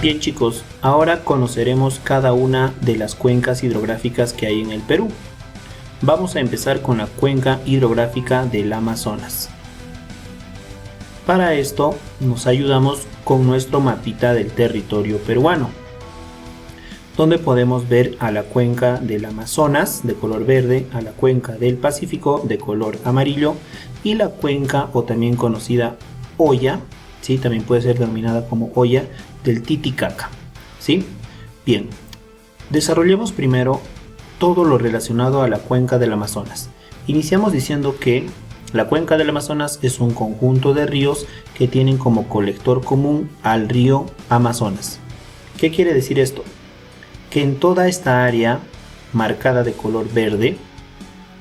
Bien chicos, ahora conoceremos cada una de las cuencas hidrográficas que hay en el Perú. Vamos a empezar con la cuenca hidrográfica del Amazonas. Para esto nos ayudamos con nuestro mapita del territorio peruano, donde podemos ver a la cuenca del Amazonas de color verde, a la cuenca del Pacífico de color amarillo y la cuenca, o también conocida hoya, ¿sí? También puede ser denominada como hoya del Titicaca, ¿sí? Bien, desarrollemos primero todo lo relacionado a la cuenca del Amazonas. Iniciamos diciendo que la cuenca del Amazonas es un conjunto de ríos que tienen como colector común al río Amazonas. ¿Qué quiere decir esto? Que en toda esta área marcada de color verde,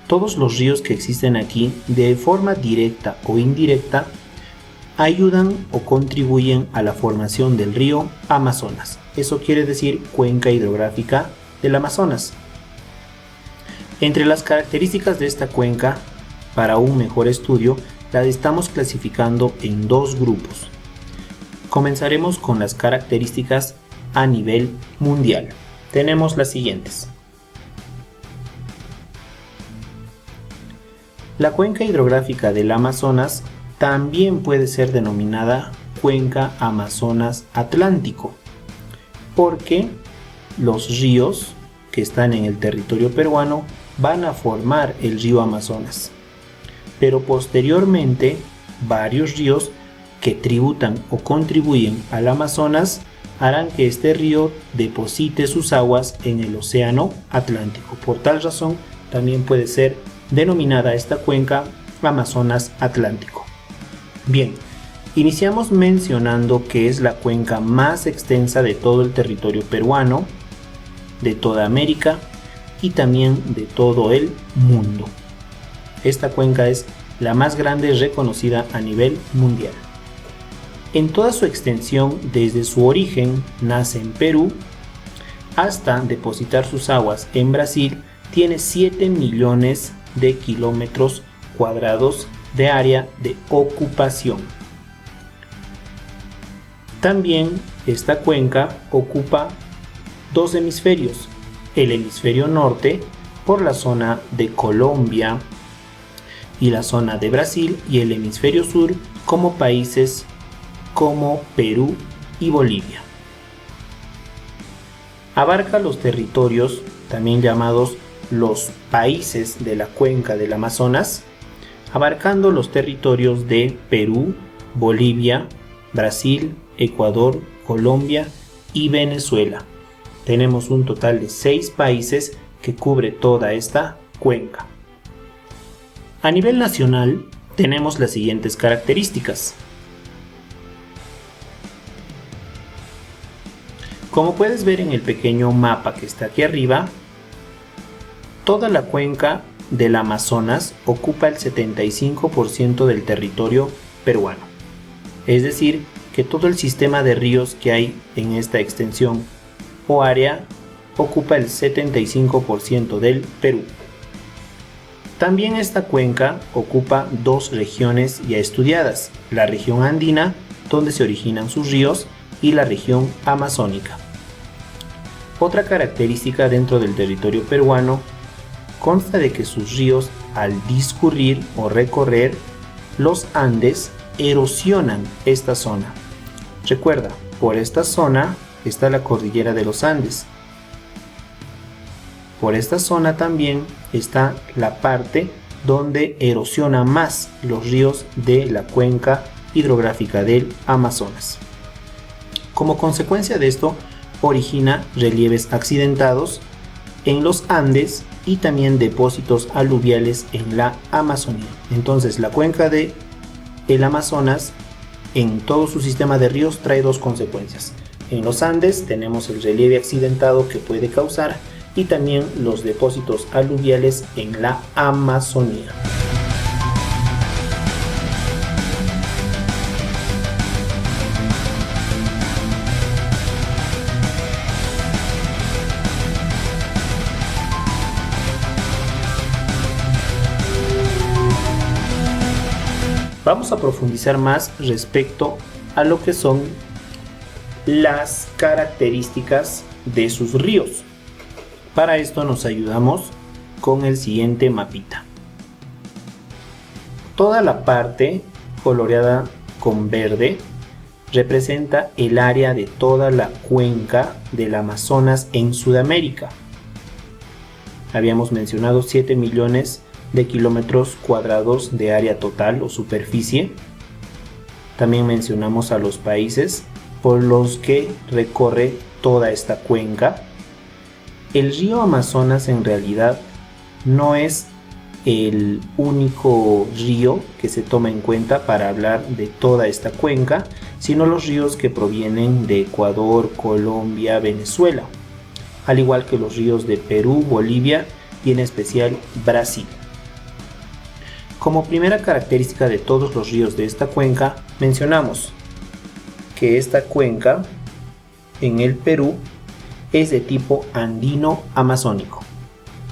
todos los ríos que existen aquí, de forma directa o indirecta, ayudan o contribuyen a la formación del río Amazonas. Eso quiere decir cuenca hidrográfica del Amazonas. Entre las características de esta cuenca, para un mejor estudio, la estamos clasificando en dos grupos. Comenzaremos con las características a nivel mundial. Tenemos las siguientes. La cuenca hidrográfica del Amazonas también puede ser denominada cuenca Amazonas-Atlántico, porque los ríos que están en el territorio peruano van a formar el río Amazonas, pero posteriormente varios ríos que tributan o contribuyen al Amazonas harán que este río deposite sus aguas en el océano Atlántico. Por tal razón también puede ser denominada esta cuenca Amazonas-Atlántico. Bien, iniciamos mencionando que es la cuenca más extensa de todo el territorio peruano, de toda América y también de todo el mundo. Esta cuenca es la más grande reconocida a nivel mundial. En toda su extensión, desde su origen, nace en Perú, hasta depositar sus aguas en Brasil, tiene 7 millones de kilómetros cuadrados de área de ocupación. También esta cuenca ocupa dos hemisferios, el hemisferio norte por la zona de Colombia y la zona de Brasil, y el hemisferio sur como países como Perú y Bolivia. Abarca los territorios, también llamados los países de la cuenca del Amazonas, abarcando los territorios de Perú, Bolivia, Brasil, Ecuador, Colombia y Venezuela. Tenemos un total de 6 países que cubre toda esta cuenca. A nivel nacional tenemos las siguientes características. Como puedes ver en el pequeño mapa que está aquí arriba, toda la cuenca del Amazonas ocupa el 75% del territorio peruano. Es decir, que todo el sistema de ríos que hay en esta extensión o área ocupa el 75% del Perú. También esta cuenca ocupa dos regiones ya estudiadas, la región andina, donde se originan sus ríos, y la región amazónica. Otra característica dentro del territorio peruano consta de que sus ríos, al discurrir o recorrer los Andes, erosionan esta zona. Recuerda, por esta zona está la cordillera de los Andes. Por esta zona también está la parte donde erosiona más los ríos de la cuenca hidrográfica del Amazonas. Como consecuencia de esto, origina relieves accidentados en los Andes y también depósitos aluviales en la Amazonía. Entonces, la cuenca del Amazonas en todo su sistema de ríos trae dos consecuencias. En los Andes tenemos el relieve accidentado que puede causar, y también los depósitos aluviales en la Amazonía. Vamos a profundizar más respecto a lo que son las características de sus ríos. Para esto nos ayudamos con el siguiente mapita. Toda la parte coloreada con verde representa el área de toda la cuenca del Amazonas en Sudamérica. Habíamos mencionado 7 millones de kilómetros cuadrados de área total o superficie. También mencionamos a los países por los que recorre toda esta cuenca. El río Amazonas en realidad no es el único río que se toma en cuenta para hablar de toda esta cuenca, sino los ríos que provienen de Ecuador, Colombia, Venezuela, al igual que los ríos de Perú, Bolivia y en especial Brasil. Como primera característica de todos los ríos de esta cuenca, mencionamos que esta cuenca en el Perú es de tipo andino-amazónico.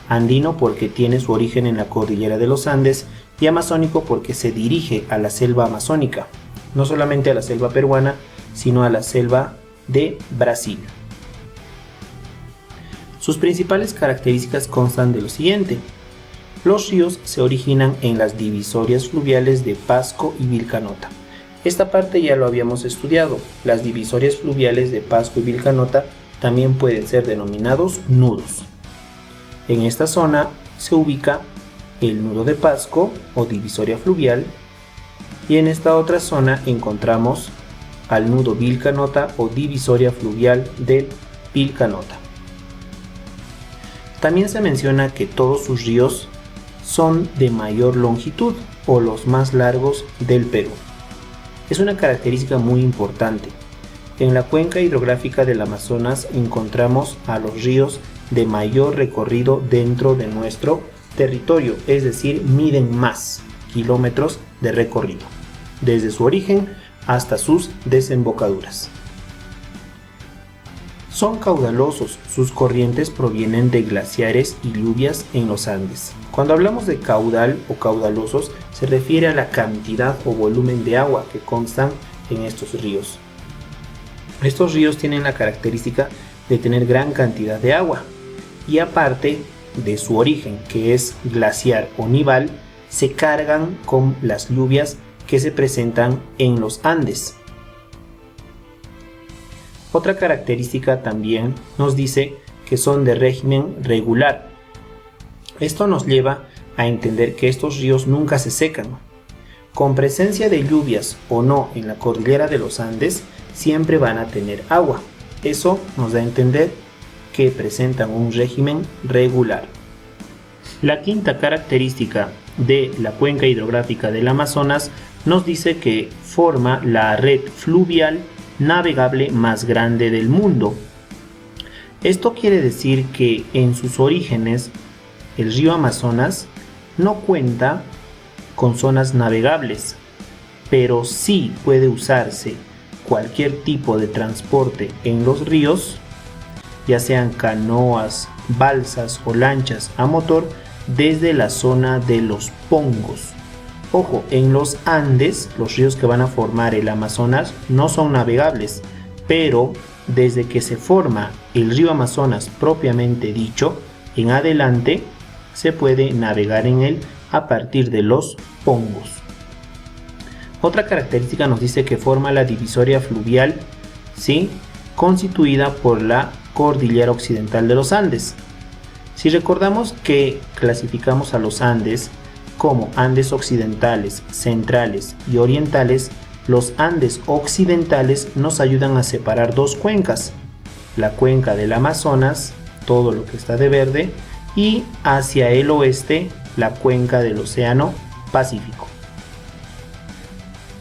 Andino porque tiene su origen en la cordillera de los Andes y amazónico porque se dirige a la selva amazónica, no solamente a la selva peruana, sino a la selva de Brasil. Sus principales características constan de lo siguiente. Los ríos se originan en las divisorias fluviales de Pasco y Vilcanota. Esta parte ya lo habíamos estudiado. Las divisorias fluviales de Pasco y Vilcanota también pueden ser denominados nudos. En esta zona se ubica el nudo de Pasco o divisoria fluvial y en esta otra zona encontramos al nudo Vilcanota o divisoria fluvial del Vilcanota. También se menciona que todos sus ríos son de mayor longitud o los más largos del Perú. Es una característica muy importante. En la cuenca hidrográfica del Amazonas encontramos a los ríos de mayor recorrido dentro de nuestro territorio, es decir, miden más kilómetros de recorrido, desde su origen hasta sus desembocaduras. Son caudalosos, sus corrientes provienen de glaciares y lluvias en los Andes. Cuando hablamos de caudal o caudalosos, se refiere a la cantidad o volumen de agua que constan en estos ríos. Estos ríos tienen la característica de tener gran cantidad de agua y aparte de su origen, que es glaciar o nival, se cargan con las lluvias que se presentan en los Andes. Otra característica también nos dice que son de régimen regular. Esto nos lleva a entender que estos ríos nunca se secan. Con presencia de lluvias o no en la cordillera de los Andes, siempre van a tener agua. Eso nos da a entender que presentan un régimen regular. La quinta característica de la cuenca hidrográfica del Amazonas nos dice que forma la red fluvial navegable más grande del mundo. Esto quiere decir que en sus orígenes el río Amazonas no cuenta con zonas navegables, pero sí puede usarse cualquier tipo de transporte en los ríos, ya sean canoas, balsas o lanchas a motor desde la zona de los pongos. Ojo, en los Andes, los ríos que van a formar el Amazonas no son navegables, pero desde que se forma el río Amazonas propiamente dicho, en adelante se puede navegar en él a partir de los pongos. Otra característica nos dice que forma la divisoria fluvial, ¿sí?, constituida por la cordillera occidental de los Andes. Si recordamos que clasificamos a los Andes como Andes occidentales, centrales y orientales, los Andes occidentales nos ayudan a separar dos cuencas, la cuenca del Amazonas, todo lo que está de verde, y hacia el oeste la cuenca del Océano Pacífico.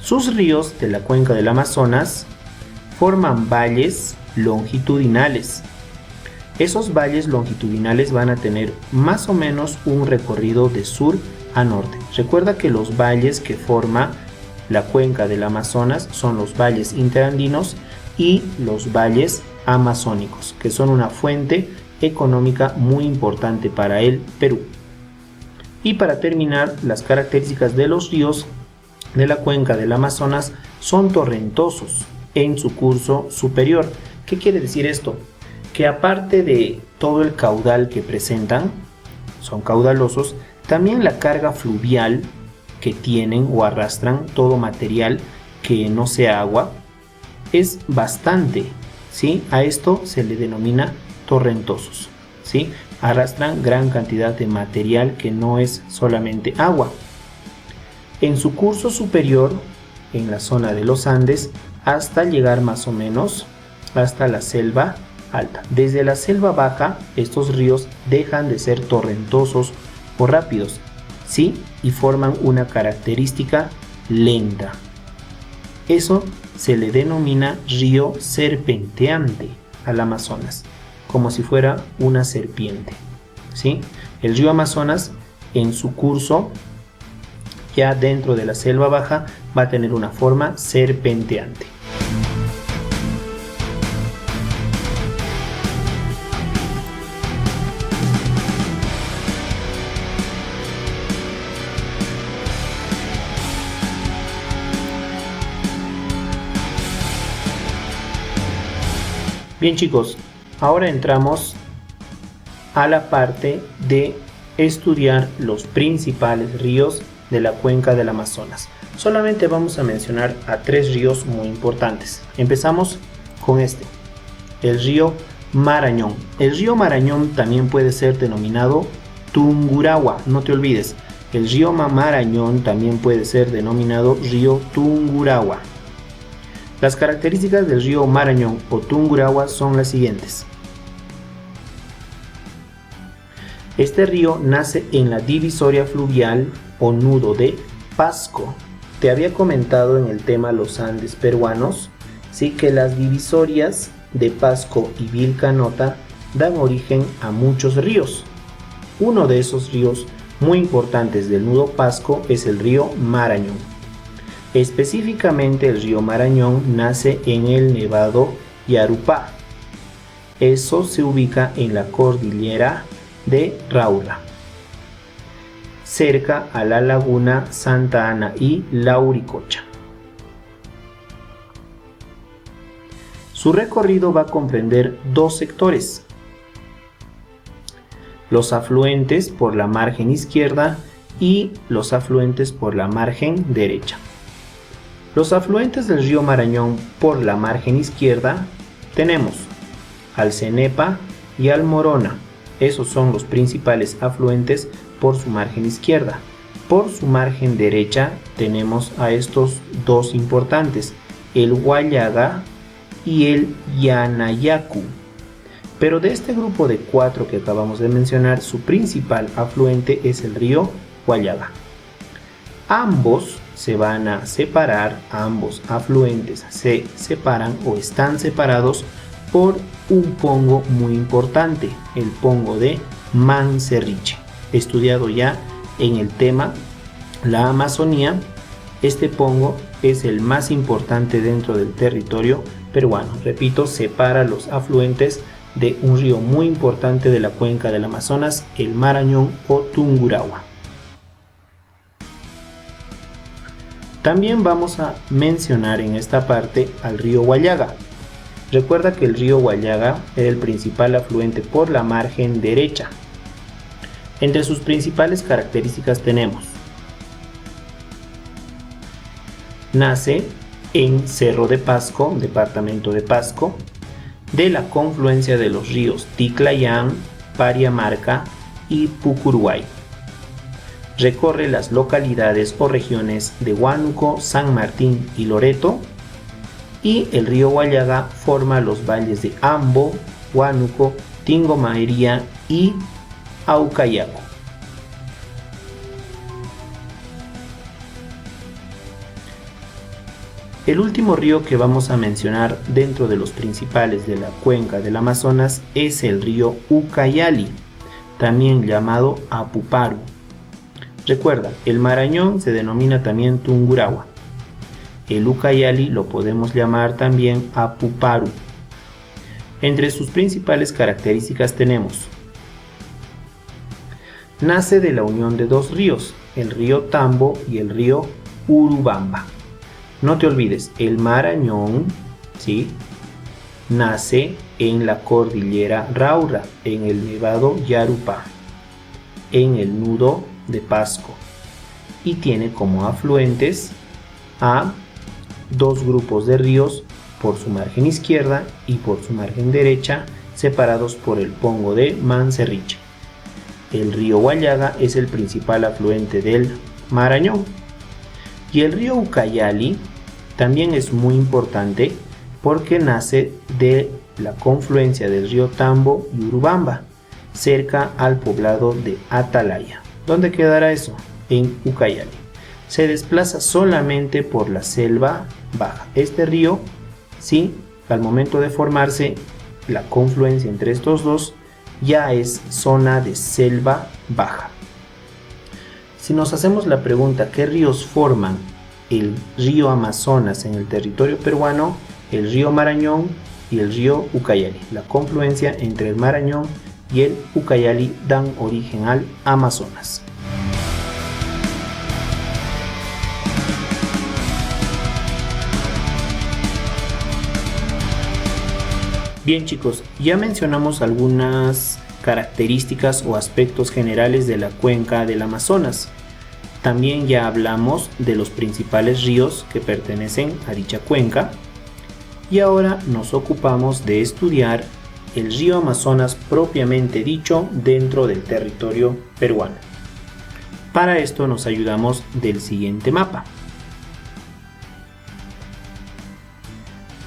Sus ríos de la cuenca del Amazonas forman valles longitudinales. Esos valles longitudinales van a tener más o menos un recorrido de sur a norte. Recuerda que los valles que forma la cuenca del Amazonas son los valles interandinos y los valles amazónicos, que son una fuente económica muy importante para el Perú. Y para terminar, las características de los ríos de la cuenca del Amazonas son torrentosos. en su curso superior. ¿Qué quiere decir esto? Que aparte de todo el caudal que presentan, son caudalosos, también la carga fluvial que tienen o arrastran, todo material que no sea agua, es bastante, ¿sí? A esto se le denomina torrentosos, ¿sí? Arrastran gran cantidad de material que no es solamente agua. En su curso superior, en la zona de los Andes, hasta llegar más o menos hasta la selva alta. Desde la selva baja, estos ríos dejan de ser torrentosos o rápidos, ¿sí? Y forman una característica lenta. Eso se le denomina río serpenteante al Amazonas, como si fuera una serpiente, ¿sí? El río Amazonas, en su curso, ya dentro de la selva baja, va a tener una forma serpenteante. Bien chicos, ahora entramos a la parte de estudiar los principales ríos de la cuenca del Amazonas. Solamente vamos a mencionar a 3 ríos muy importantes. Empezamos con este, el río Marañón. El río Marañón también puede ser denominado Tungurahua, no te olvides. El río Marañón también puede ser denominado río Tungurahua. Las características del río Marañón o Tungurahua son las siguientes. Este río nace en la divisoria fluvial o nudo de Pasco. Te había comentado en el tema los Andes peruanos, sí, que las divisorias de Pasco y Vilcanota dan origen a muchos ríos. Uno de esos ríos muy importantes del nudo Pasco es el río Marañón. Específicamente el río Marañón nace en el Nevado Yarupá. Eso se ubica en la cordillera de Raura, cerca a la laguna Santa Ana y Lauricocha. Su recorrido va a comprender 2 sectores: los afluentes por la margen izquierda y los afluentes por la margen derecha. Los afluentes del río Marañón por la margen izquierda tenemos al Cenepa y al Morona. Esos son los principales afluentes por su margen izquierda. Por su margen derecha tenemos a estos 2 importantes, el Huallaga y el Yanayacu. Pero de este grupo de 4 que acabamos de mencionar, su principal afluente es el río Huallaga. Ambos se van a separar, ambos afluentes se separan o están separados por un pongo muy importante, el pongo de Mancerriche. Estudiado ya en el tema la Amazonía, este pongo es el más importante dentro del territorio peruano. Repito, separa los afluentes de un río muy importante de la cuenca del Amazonas, el Marañón o Tungurahua. También vamos a mencionar en esta parte al río Huallaga. Recuerda que el río Huallaga era el principal afluente por la margen derecha. Entre sus principales características tenemos: nace en Cerro de Pasco, departamento de Pasco, de la confluencia de los ríos Ticlayán, Pariamarca y Pucurhuay. Recorre las localidades o regiones de Huánuco, San Martín y Loreto, y el río Huallaga forma los valles de Ambo, Huánuco, Tingomaería y Aucayaco. El último río que vamos a mencionar dentro de los principales de la cuenca del Amazonas es el río Ucayali, también llamado Apuparu. Recuerda, el Marañón se denomina también Tungurahua. El Ucayali lo podemos llamar también Apuparu. Entre sus principales características tenemos: nace de la unión de 2 ríos, el río Tambo y el río Urubamba. No te olvides, el Marañón ¿sí? Nace en la cordillera Raura, en el Nevado Yarupá, en el nudo de Pasco, y tiene como afluentes a dos grupos de ríos por su margen izquierda y por su margen derecha, separados por el pongo de Mancerriche. El río Guallaga es el principal afluente del Marañón. Y el río Ucayali también es muy importante porque nace de la confluencia del río Tambo y Urubamba, cerca al poblado de Atalaya. ¿Dónde quedará eso? En Ucayali. Se desplaza solamente por la selva baja. Este río, sí, al momento de formarse, la confluencia entre estos dos ya es zona de selva baja. Si nos hacemos la pregunta, ¿qué ríos forman el río Amazonas en el territorio peruano? El río Marañón y el río Ucayali. La confluencia entre el Marañón y el Ucayali dan origen al Amazonas. Bien chicos, ya mencionamos algunas características o aspectos generales de la cuenca del Amazonas. También ya hablamos de los principales ríos que pertenecen a dicha cuenca. Y ahora nos ocupamos de estudiar el río Amazonas propiamente dicho dentro del territorio peruano. Para esto nos ayudamos del siguiente mapa.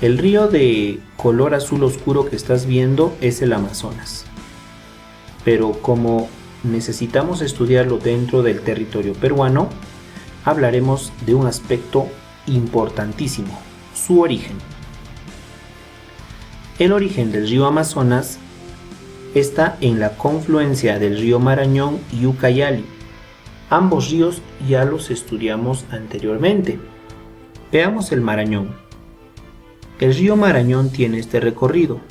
El río de color azul oscuro que estás viendo es el Amazonas. Pero como necesitamos estudiarlo dentro del territorio peruano, hablaremos de un aspecto importantísimo, su origen. El origen del río Amazonas está en la confluencia del río Marañón y Ucayali. Ambos ríos ya los estudiamos anteriormente. Veamos el Marañón. El río Marañón tiene este recorrido.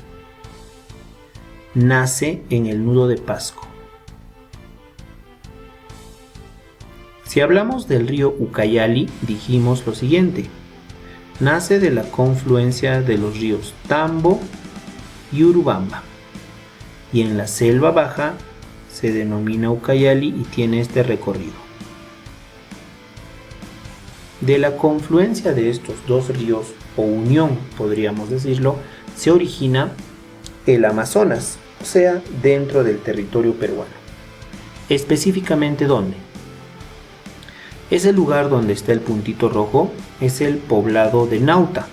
Nace en el nudo de Pasco. Si hablamos del río Ucayali, dijimos lo siguiente. Nace de la confluencia de los ríos Tambo y Urubamba. Y en la selva baja se denomina Ucayali y tiene este recorrido. De la confluencia de estos dos ríos, o unión podríamos decirlo, se origina el Amazonas, o sea, dentro del territorio peruano. Específicamente, ¿dónde? Ese lugar donde está el puntito rojo es el poblado de Nauta.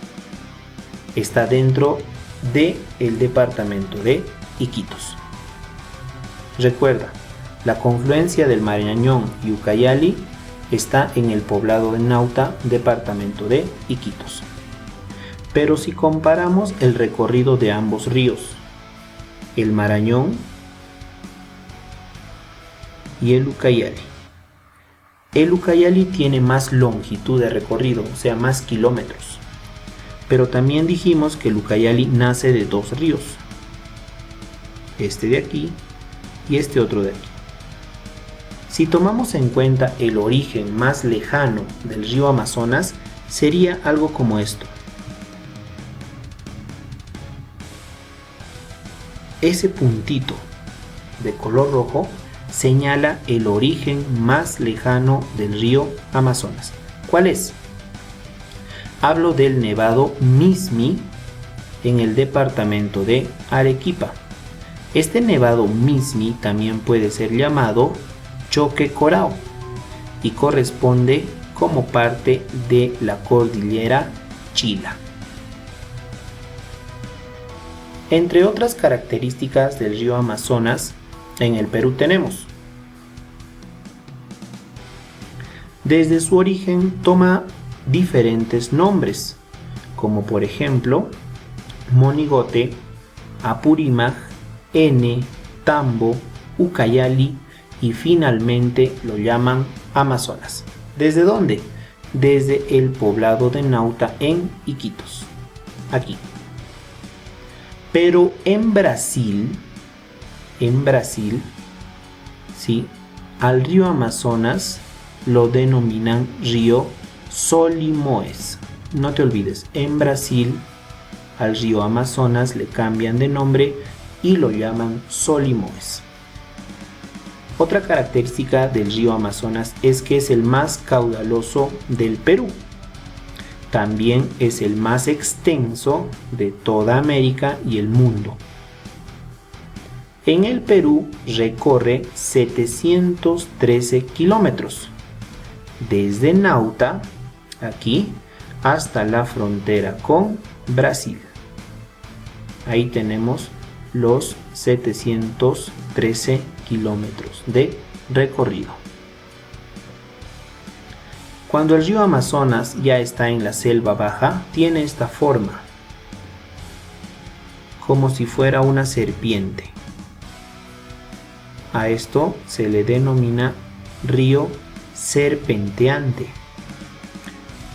Está dentro del departamento de Iquitos. Recuerda, la confluencia del Marañón y Ucayali está en el poblado de Nauta, departamento de Iquitos. Pero si comparamos el recorrido de ambos ríos, el Marañón y el Ucayali tiene más longitud de recorrido, o sea, más kilómetros. Pero también dijimos que el Ucayali nace de dos ríos, este de aquí y este otro de aquí. Si tomamos en cuenta el origen más lejano del río Amazonas, sería algo como esto. Ese puntito de color rojo señala el origen más lejano del río Amazonas. ¿Cuál es? Hablo del Nevado Mismi en el departamento de Arequipa. Este Nevado Mismi también puede ser llamado Choque Corao y corresponde como parte de la cordillera Chila. Entre otras características del río Amazonas, en el Perú tenemos: desde su origen toma diferentes nombres, como por ejemplo Monigote, Apurímac, Ene, Tambo, Ucayali y finalmente lo llaman Amazonas. ¿Desde dónde? Desde el poblado de Nauta en Iquitos, aquí. Pero en Brasil, ¿sí?, al río Amazonas lo denominan río Solimões. No te olvides, en Brasil al río Amazonas le cambian de nombre y lo llaman Solimões. Otra característica del río Amazonas es que es el más caudaloso del Perú. También es el más extenso de toda América y el mundo. En el Perú recorre 713 kilómetros, desde Nauta, aquí, hasta la frontera con Brasil. Ahí tenemos los 713 kilómetros de recorrido. Cuando el río Amazonas ya está en la selva baja, tiene esta forma, como si fuera una serpiente. A esto se le denomina río serpenteante.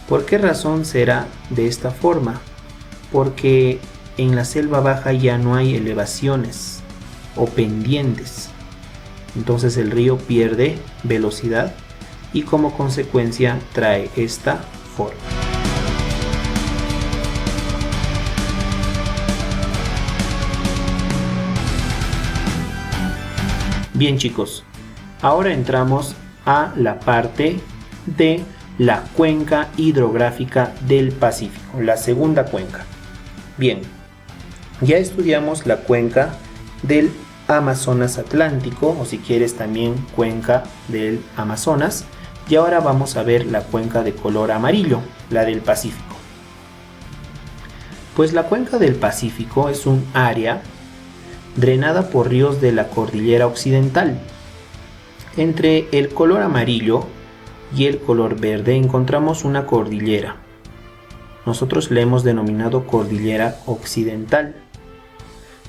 ¿Por qué razón será de esta forma? Porque en la selva baja ya no hay elevaciones o pendientes. Entonces el río pierde velocidad y como consecuencia trae esta forma. Bien chicos, ahora entramos a la parte de la cuenca hidrográfica del Pacífico, la segunda cuenca. Bien, ya estudiamos la cuenca del Amazonas Atlántico, o si quieres también cuenca del Amazonas, y ahora vamos a ver la cuenca de color amarillo, la del Pacífico. Pues la cuenca del Pacífico es un área drenada por ríos de la cordillera occidental. Entre el color amarillo y el color verde encontramos una cordillera. Nosotros le hemos denominado cordillera occidental.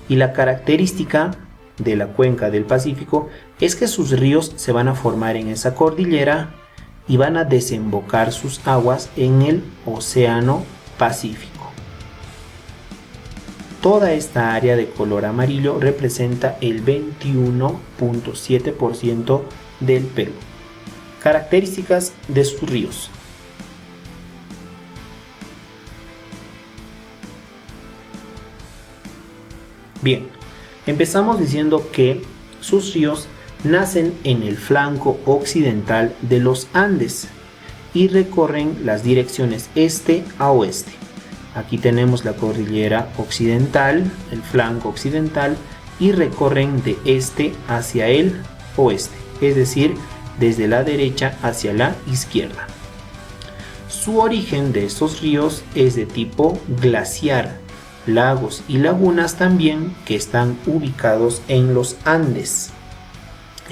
Y la característica de la cuenca del Pacífico es que sus ríos se van a formar en esa cordillera y van a desembocar sus aguas en el Océano Pacífico. Toda esta área de color amarillo representa el 21.7% del Perú. Características de sus ríos. Bien, empezamos diciendo que sus ríos nacen en el flanco occidental de los Andes y recorren las direcciones este a oeste. Aquí tenemos la cordillera occidental, el flanco occidental, y recorren de este hacia el oeste, es decir, desde la derecha hacia la izquierda. Su origen de estos ríos es de tipo glaciar, lagos y lagunas también que están ubicados en los Andes.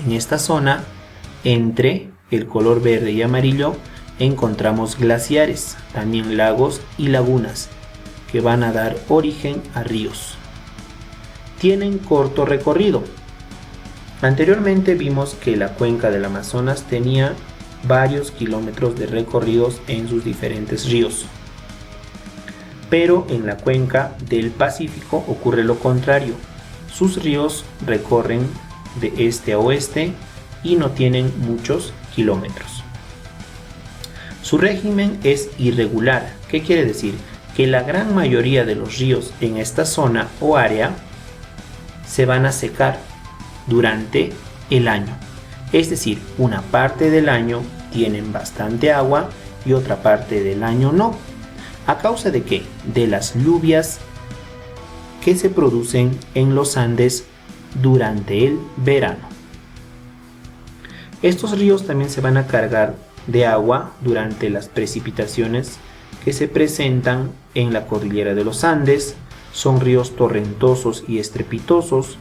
En esta zona, entre el color verde y amarillo, encontramos glaciares, también lagos y lagunas, que van a dar origen a ríos. Tienen corto recorrido. Anteriormente vimos que la cuenca del Amazonas tenía varios kilómetros de recorridos en sus diferentes ríos. Pero en la cuenca del Pacífico ocurre lo contrario. Sus ríos recorren de este a oeste y no tienen muchos kilómetros. Su régimen es irregular. ¿Qué quiere decir? Que la gran mayoría de los ríos en esta zona o área se van a secar durante el año. Es decir, una parte del año tienen bastante agua y otra parte del año no. ¿A causa de qué? De las lluvias que se producen en los Andes durante el verano. Estos ríos también se van a cargar de agua durante las precipitaciones que se presentan en la cordillera de los Andes. Son ríos torrentosos y estrepitosos.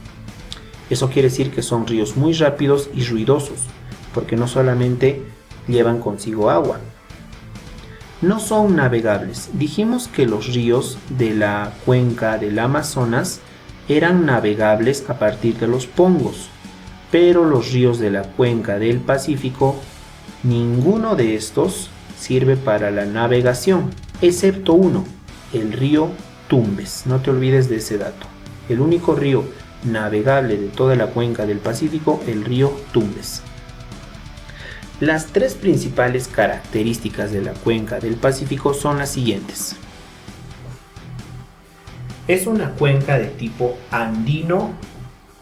Eso quiere decir que son ríos muy rápidos y ruidosos, porque no solamente llevan consigo agua. No son navegables. Dijimos que los ríos de la cuenca del Amazonas eran navegables a partir de los pongos, pero los ríos de la cuenca del Pacífico, ninguno de estos sirve para la navegación, excepto uno, el río Tumbes. No te olvides de ese dato. El único río navegable de toda la cuenca del Pacífico, el río Tumbes. Las tres principales características de la cuenca del Pacífico son las siguientes. Es una cuenca de tipo andino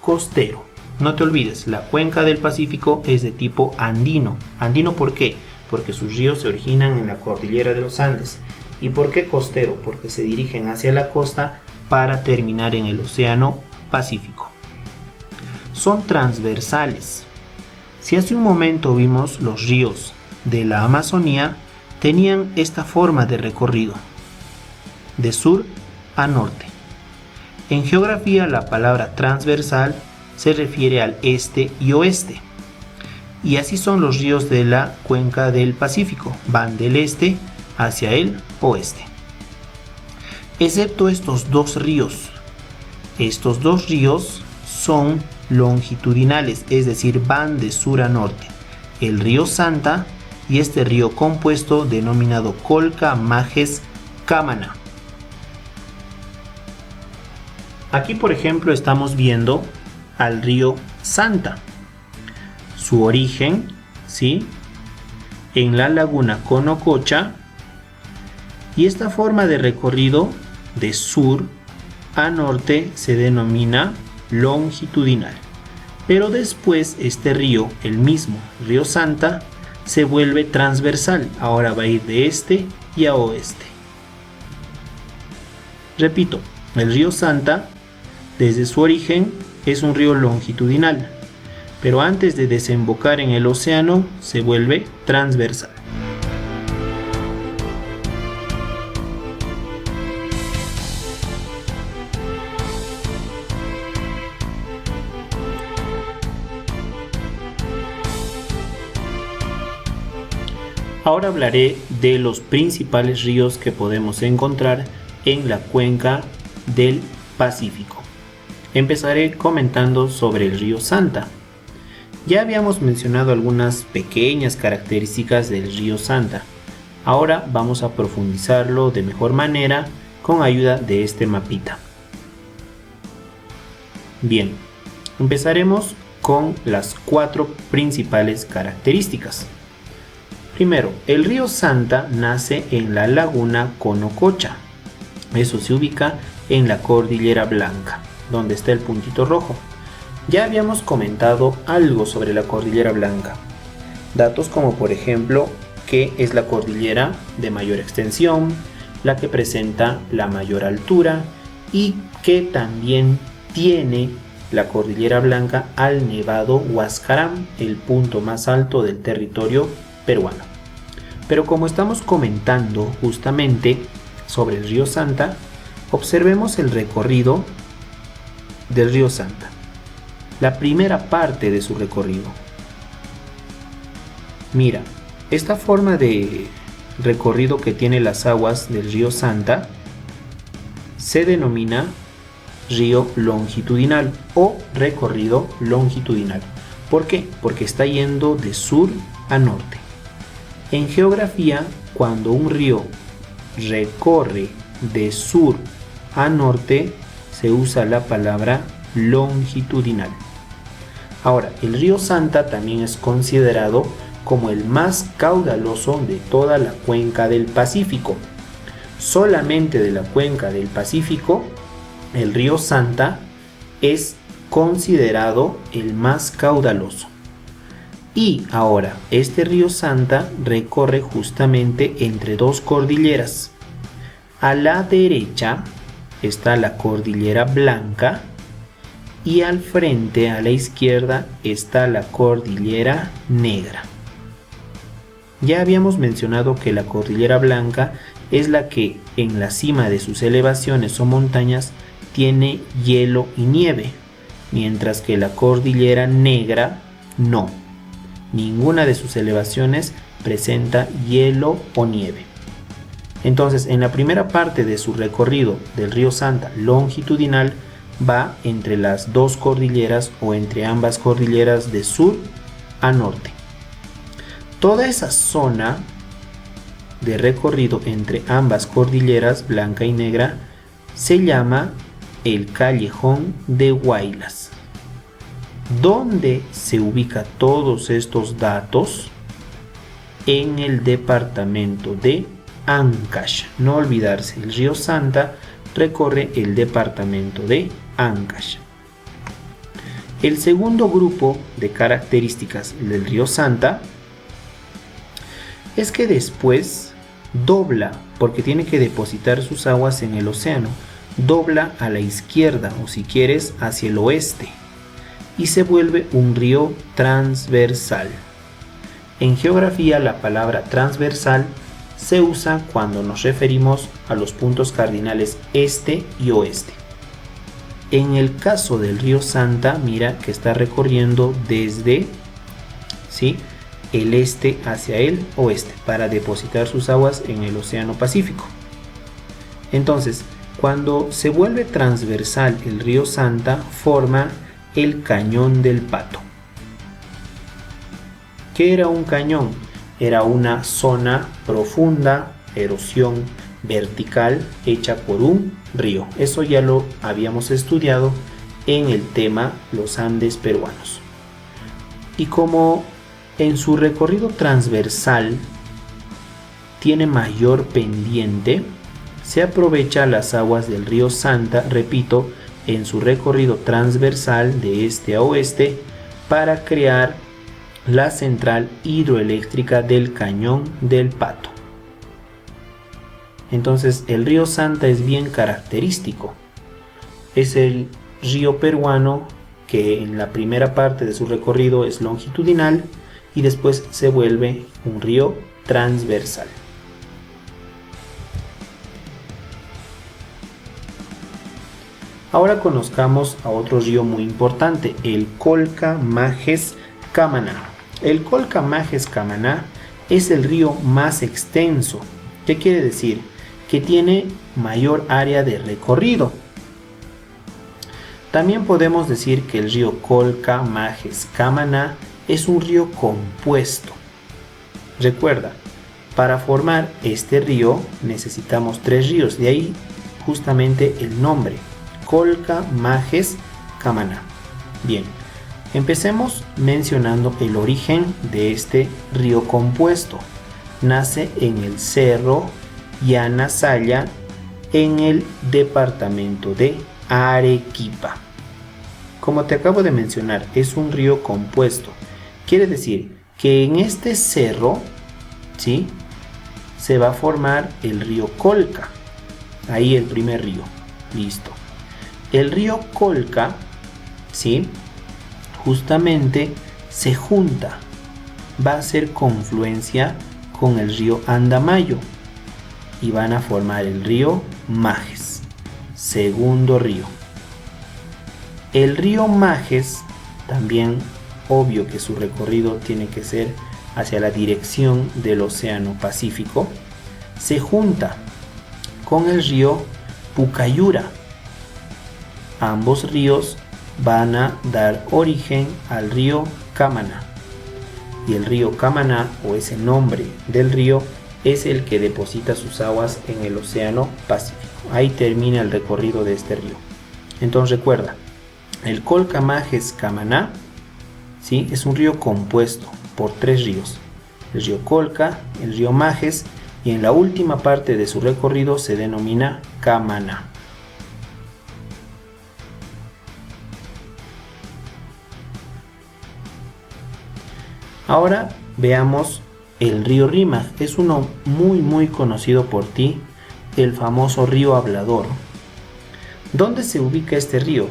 costero. No te olvides, la cuenca del Pacífico es de tipo andino. ¿Andino por qué? Porque sus ríos se originan en la cordillera de los Andes. ¿Y por qué costero? Porque se dirigen hacia la costa para terminar en el Océano Pacífico. Son transversales. Si hace un momento vimos los ríos de la Amazonía, tenían esta forma de recorrido, de sur a norte. En geografía, la palabra transversal se refiere al este y oeste. Y así son los ríos de la cuenca del Pacífico, van del este hacia el oeste. Excepto estos dos ríos. Estos dos ríos son longitudinales, es decir, van de sur a norte. El río Santa y este río compuesto denominado Colca, Majes, Cámana. Aquí, por ejemplo, estamos viendo al río Santa. Su origen, ¿sí?, en la laguna Conococha, y esta forma de recorrido de sur a norte se denomina longitudinal. Pero después este río, el mismo río Santa, se vuelve transversal. Ahora va a ir de este y a oeste. Repito, el río Santa, desde su origen, es un río longitudinal, pero antes de desembocar en el océano se vuelve transversal. Ahora hablaré de los principales ríos que podemos encontrar en la cuenca del Pacífico. Empezaré comentando sobre el río Santa. Ya habíamos mencionado algunas pequeñas características del río Santa. Ahora vamos a profundizarlo de mejor manera con ayuda de este mapita. Bien, empezaremos con las 4 principales características. Primero, el río Santa nace en la laguna Conococha. Eso se ubica en la Cordillera Blanca, donde está el puntito rojo. Ya habíamos comentado algo sobre la Cordillera Blanca. Datos como, por ejemplo, que es la cordillera de mayor extensión, la que presenta la mayor altura y que también tiene la Cordillera Blanca al Nevado Huascarán, el punto más alto del territorio peruano. Pero como estamos comentando justamente sobre el río Santa, observemos el recorrido del río Santa. La primera parte de su recorrido. Mira, esta forma de recorrido que tiene las aguas del río Santa se denomina río longitudinal o recorrido longitudinal. ¿Por qué? Porque está yendo de sur a norte. En geografía, cuando un río recorre de sur a norte, se usa la palabra longitudinal. Ahora, el río Santa también es considerado como el más caudaloso de toda la cuenca del Pacífico. Solamente de la cuenca del Pacífico, el río Santa es considerado el más caudaloso. Y ahora, este río Santa recorre justamente entre dos cordilleras. A la derecha está la Cordillera Blanca y al frente, a la izquierda, está la Cordillera Negra. Ya habíamos mencionado que la Cordillera Blanca es la que en la cima de sus elevaciones o montañas tiene hielo y nieve, mientras que la Cordillera Negra no. Ninguna de sus elevaciones presenta hielo o nieve. Entonces, en la primera parte de su recorrido del río Santa longitudinal, va entre las dos cordilleras o entre ambas cordilleras de sur a norte. Toda esa zona de recorrido entre ambas cordilleras, blanca y negra, se llama el Callejón de Huaylas. ¿Dónde se ubica todos estos datos? En el departamento de Ancash. No olvidarse, el río Santa recorre el departamento de Ancash. El segundo grupo de características del río Santa es que después dobla, porque tiene que depositar sus aguas en el océano, dobla a la izquierda o si quieres hacia el oeste y se vuelve un río transversal. En geografía la palabra transversal se usa cuando nos referimos a los puntos cardinales este y oeste. En el caso del río Santa, mira que está recorriendo desde el este hacia el oeste para depositar sus aguas en el Océano Pacífico. Entonces, cuando se vuelve transversal el río Santa, forma el Cañón del Pato. ¿Qué era un cañón? Era una zona profunda, erosión vertical hecha por un río. Eso ya lo habíamos estudiado en el tema Los Andes peruanos. Y como en su recorrido transversal tiene mayor pendiente, se aprovecha las aguas del río Santa, repito, en su recorrido transversal de este a oeste para crear la central hidroeléctrica del Cañón del Pato. Entonces el río Santa es bien característico. Es el río peruano que en la primera parte de su recorrido es longitudinal y después se vuelve un río transversal. Ahora conozcamos a otro río muy importante, el Colca-Majes-Camaná. El Colca-Majes-Camaná es el río más extenso. ¿Qué quiere decir? Que tiene mayor área de recorrido. También podemos decir que el río Colca-Majes-Camaná es un río compuesto. Recuerda, para formar este río necesitamos 3 ríos, de ahí justamente el nombre, Colca-Majes-Camaná. Bien, empecemos mencionando el origen de este río compuesto. Nace en el cerro Yanasaya, en el departamento de Arequipa. Como te acabo de mencionar, es un río compuesto. Quiere decir que en este cerro, se va a formar el río Colca. Ahí el primer río. Listo. El río Colca, justamente se junta. Va a hacer confluencia con el río Andamayo y van a formar el río Majes, segundo río. El río Majes también, obvio que su recorrido tiene que ser hacia la dirección del Océano Pacífico, se junta con el río Pucayura. Ambos ríos van a dar origen al río Camaná. Y el río Camaná, o ese nombre del río, es el que deposita sus aguas en el Océano Pacífico. Ahí termina el recorrido de este río. Entonces recuerda, el Colca-Majes-Camaná es un río compuesto por 3 ríos. El río Colca, el río Majes y en la última parte de su recorrido se denomina Camaná. Ahora veamos el río Rímac. Es uno muy conocido por ti, el famoso río Hablador. ¿Dónde se ubica este río?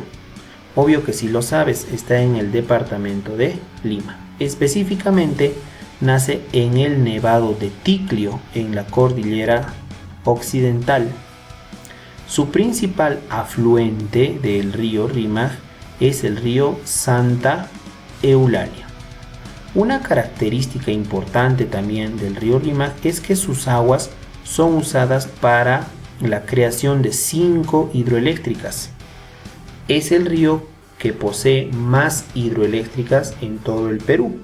Obvio que si lo sabes, está en el departamento de Lima. Específicamente nace en el Nevado de Ticlio, en la cordillera occidental. Su principal afluente del río Rímac es el río Santa Eulalia. Una característica importante también del río Rímac es que sus aguas son usadas para la creación de 5 hidroeléctricas. Es el río que posee más hidroeléctricas en todo el Perú.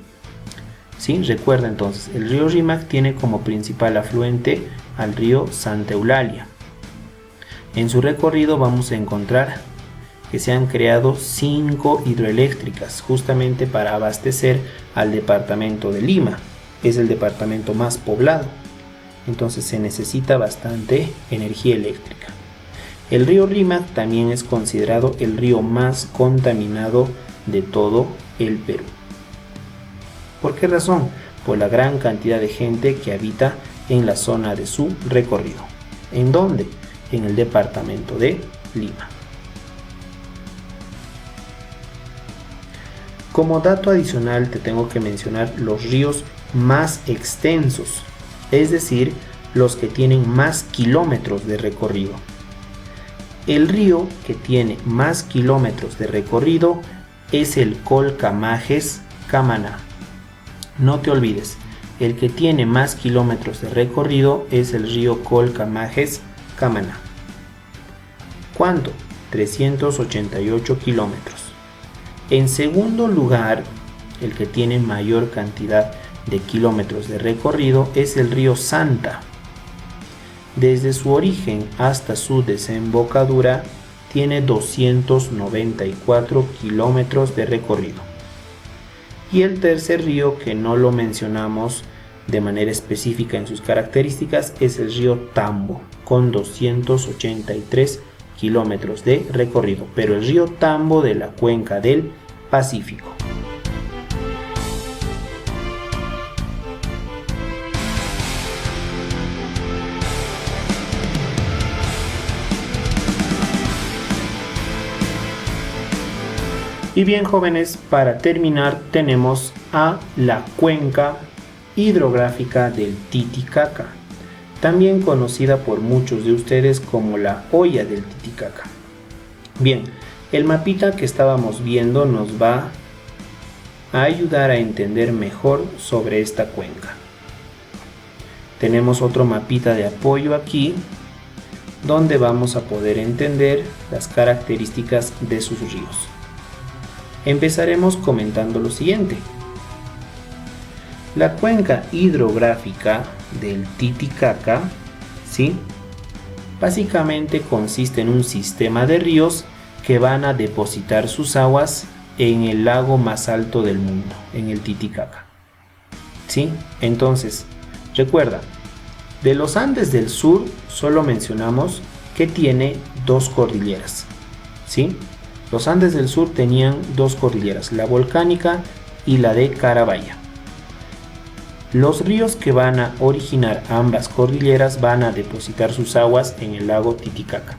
Recuerda entonces, el río Rímac tiene como principal afluente al río Santa Eulalia. En su recorrido vamos a encontrar que se han creado 5 hidroeléctricas justamente para abastecer al departamento de Lima. Es el departamento más poblado, entonces se necesita bastante energía eléctrica. El río Rímac también es considerado el río más contaminado de todo el Perú. ¿Por qué razón? Por la gran cantidad de gente que habita en la zona de su recorrido. ¿En dónde? En el departamento de Lima. Como dato adicional te tengo que mencionar los ríos más extensos, es decir, los que tienen más kilómetros de recorrido. El río que tiene más kilómetros de recorrido es el Colcamajes-Camaná. No te olvides, el que tiene más kilómetros de recorrido es el río Colcamajes-Camaná. ¿Cuánto? 388 kilómetros. En segundo lugar, el que tiene mayor cantidad de kilómetros de recorrido es el río Santa. Desde su origen hasta su desembocadura tiene 294 kilómetros de recorrido. Y el tercer río, que no lo mencionamos de manera específica en sus características, es el río Tambo, con 283 kilómetros de recorrido, pero el río Tambo de la cuenca del Pacífico. Y bien, jóvenes, para terminar tenemos a la cuenca hidrográfica del Titicaca, también conocida por muchos de ustedes como la olla del Titicaca. Bien, el mapita que estábamos viendo nos va a ayudar a entender mejor sobre esta cuenca. Tenemos otro mapita de apoyo aquí, donde vamos a poder entender las características de sus ríos. Empezaremos comentando lo siguiente. La cuenca hidrográfica del Titicaca, ¿sí?, básicamente consiste en un sistema de ríos que van a depositar sus aguas en el lago más alto del mundo, en el Titicaca. ¿Sí? Entonces, recuerda, de los Andes del sur solo mencionamos que tiene dos cordilleras. ¿Sí? Los Andes del sur tenían dos cordilleras, la volcánica y la de Carabaya. Los ríos que van a originar ambas cordilleras van a depositar sus aguas en el lago Titicaca.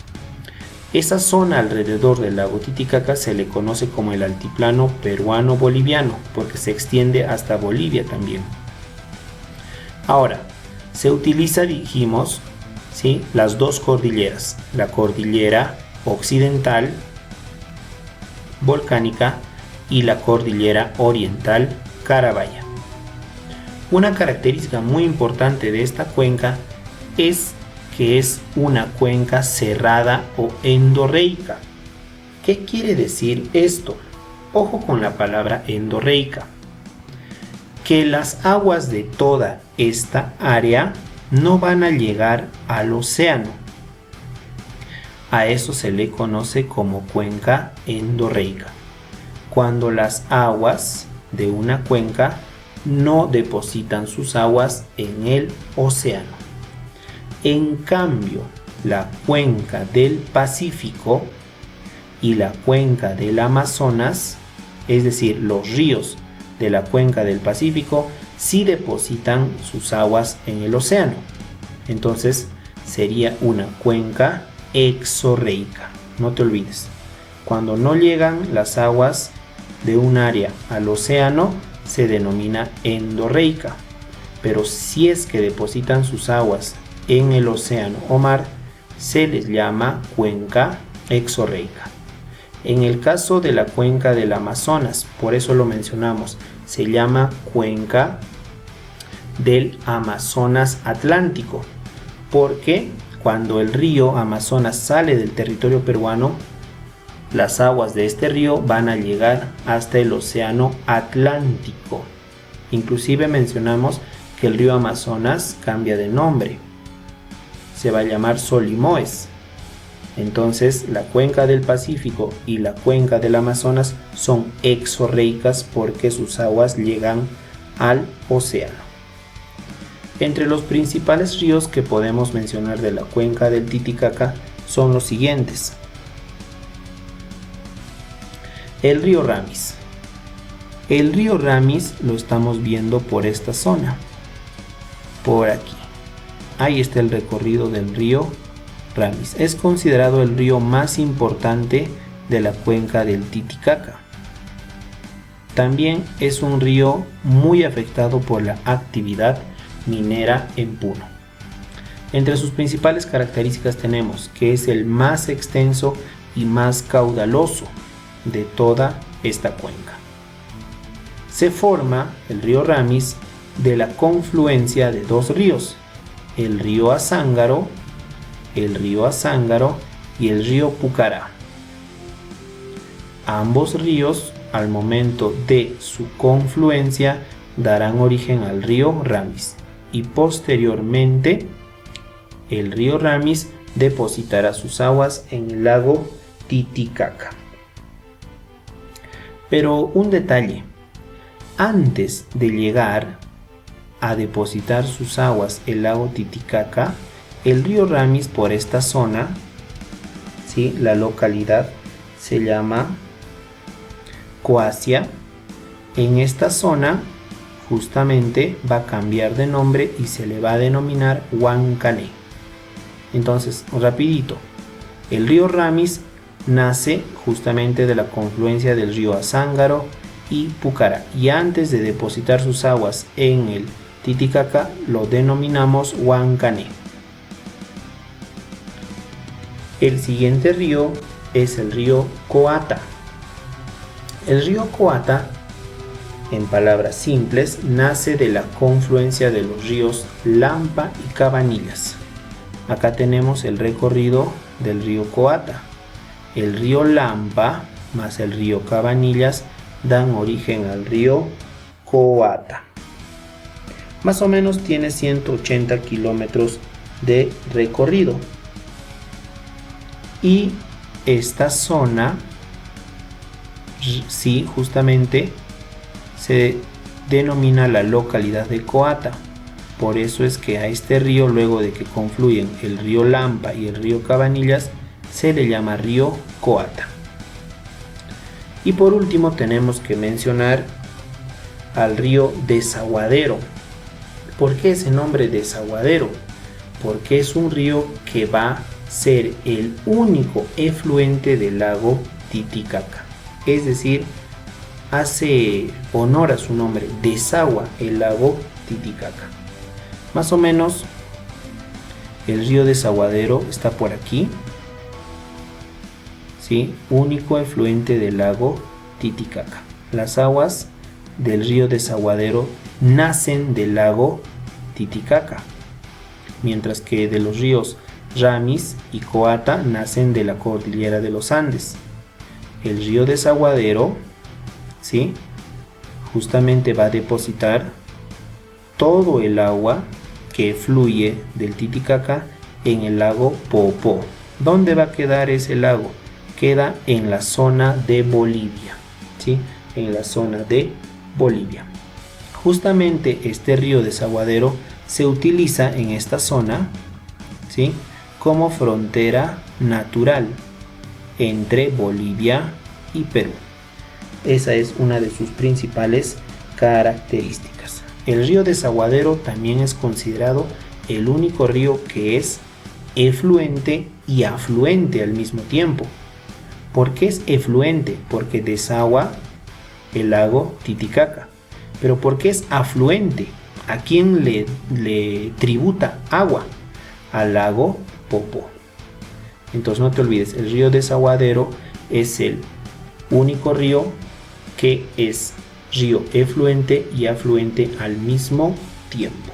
Esa zona alrededor del lago Titicaca se le conoce como el altiplano peruano-boliviano, porque se extiende hasta Bolivia también. Ahora, se utiliza, dijimos, ¿sí?, las dos cordilleras, la cordillera occidental volcánica y la cordillera oriental Carabaya. Una característica muy importante de esta cuenca es que es una cuenca cerrada o endorreica. ¿Qué quiere decir esto? Ojo con la palabra endorreica. Que las aguas de toda esta área no van a llegar al océano. A eso se le conoce como cuenca endorreica. Cuando las aguas de una cuenca no depositan sus aguas en el océano. En cambio, la cuenca del Pacífico y la cuenca del Amazonas, es decir, los ríos de la cuenca del Pacífico, sí depositan sus aguas en el océano. Entonces, sería una cuenca exorreica. No te olvides, cuando no llegan las aguas de un área al océano se denomina endorreica, pero si es que depositan sus aguas en el océano o mar se les llama cuenca exorreica. En el caso de la cuenca del Amazonas, por eso lo mencionamos, se llama cuenca del Amazonas Atlántico, porque cuando el río Amazonas sale del territorio peruano, las aguas de este río van a llegar hasta el océano Atlántico. Inclusive mencionamos que el río Amazonas cambia de nombre, se va a llamar Solimoes. Entonces la cuenca del Pacífico y la cuenca del Amazonas son exorreicas porque sus aguas llegan al océano. Entre los principales ríos que podemos mencionar de la cuenca del Titicaca son los siguientes. El río Ramis. El río Ramis lo estamos viendo por esta zona, por aquí. Ahí está el recorrido del río Ramis. Es considerado el río más importante de la cuenca del Titicaca. También es un río muy afectado por la actividad minera en Puno. Entre sus principales características tenemos que es el más extenso y más caudaloso de toda esta cuenca. Se forma el río Ramis de la confluencia de dos ríos, el río Azángaro y el río Pucará. Ambos ríos, al momento de su confluencia, darán origen al río Ramis y posteriormente el río Ramis depositará sus aguas en el lago Titicaca. Pero un detalle, antes de llegar a depositar sus aguas el lago Titicaca, el río Ramis por esta zona, ¿sí? La localidad se llama Coasia. En esta zona justamente va a cambiar de nombre y se le va a denominar Huancané. Entonces, rapidito, el río Ramis nace justamente de la confluencia del río Azángaro y Pucará, y antes de depositar sus aguas en el Titicaca lo denominamos Huancané. El siguiente río es el río Coata. El río Coata, en palabras simples, nace de la confluencia de los ríos Lampa y Cabanillas. Acá tenemos el recorrido del río Coata. El río Lampa más el río Cabanillas dan origen al río Coata. Más o menos tiene 180 kilómetros de recorrido. Y esta zona, sí, justamente se denomina la localidad de Coata. Por eso es que a este río, luego de que confluyen el río Lampa y el río Cabanillas, se le llama río Coata. Y por último tenemos que mencionar al río Desaguadero. ¿Por qué ese nombre Desaguadero? Porque es un río que va a ser el único efluente del lago Titicaca. Es decir, hace honor a su nombre, desagua el lago Titicaca. Más o menos el río Desaguadero está por aquí, ¿sí? Único efluente del lago Titicaca. Las aguas del río Desaguadero nacen del lago Titicaca, mientras que de los ríos Ramis y Coata nacen de la cordillera de los Andes. El río Desaguadero, ¿sí?, justamente va a depositar todo el agua que fluye del Titicaca en el lago Popó. ¿Dónde va a quedar ese lago? Queda en la zona de Bolivia, ¿sí? En la zona de Bolivia. Justamente este río Desaguadero se utiliza en esta zona, ¿sí?, como frontera natural entre Bolivia y Perú. Esa es una de sus principales características. El río Desaguadero también es considerado el único río que es efluente y afluente al mismo tiempo. ¿Por qué es efluente? Porque desagua el lago Titicaca. Pero ¿por qué es afluente? ¿A quién le tributa agua? Al lago Popó. Entonces no te olvides, el río Desaguadero es el único río que es río efluente y afluente al mismo tiempo.